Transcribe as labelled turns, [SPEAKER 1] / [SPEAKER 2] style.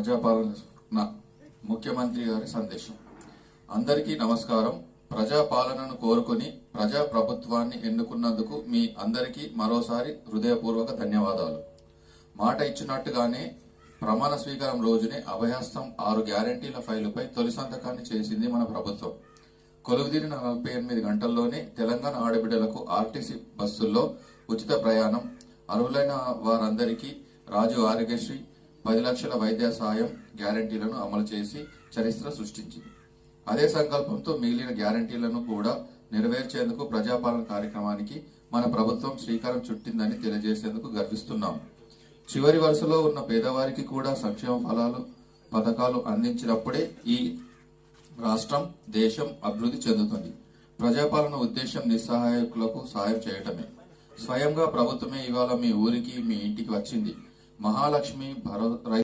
[SPEAKER 1] ప్రజాపాలన ముఖ్యమంత్రి గారి సందేశం. అందరికీ నమస్కారం. ప్రజాపాలనను కోరుకుని ప్రజా ప్రభుత్వాన్ని ఎన్నుకున్నందుకు మీ అందరికీ మరోసారి హృదయపూర్వక ధన్యవాదాలు. మాట ఇచ్చినట్టుగానే ప్రమాణ స్వీకారం రోజునే అభయహస్తం 6 గ్యారంటీల ఫైలుపై తొలి సంతకాన్ని చేసింది మన ప్రభుత్వం. కొలువుదీరిన 48 గంటల్లోనే తెలంగాణ ఆడబిడ్డలకు ఆర్టీసీ బస్సుల్లో ఉచిత ప్రయాణం, అర్హులైన వారందరికీ రాజు ఆరోగ్యశ్రీ, 10 లక్షల వైద్య సాయం గ్యారంటీలను అమలు చేసి చరిత్ర సృష్టించింది. అదే సంకల్పంతో మిగిలిన గ్యారంటీలను కూడా నెరవేర్చేందుకు ప్రజాపాలన కార్యక్రమానికి మన ప్రభుత్వం శ్రీకారం చుట్టిందని తెలియజేసేందుకు గర్విస్తున్నాం. చివరి వరుసలో ఉన్న పేదవారికి కూడా సంక్షేమ ఫలాలు పథకాలు అందించినప్పుడే ఈ రాష్ట్రం, దేశం అభివృద్ధి చెందుతుంది. ప్రజాపాలన ఉద్దేశం నిస్సహాయకులకు సాయం చేయటమే. స్వయంగా ప్రభుత్వమే ఇవాళ మీ ఊరికి, మీ ఇంటికి వచ్చింది. మహాలక్ష్మి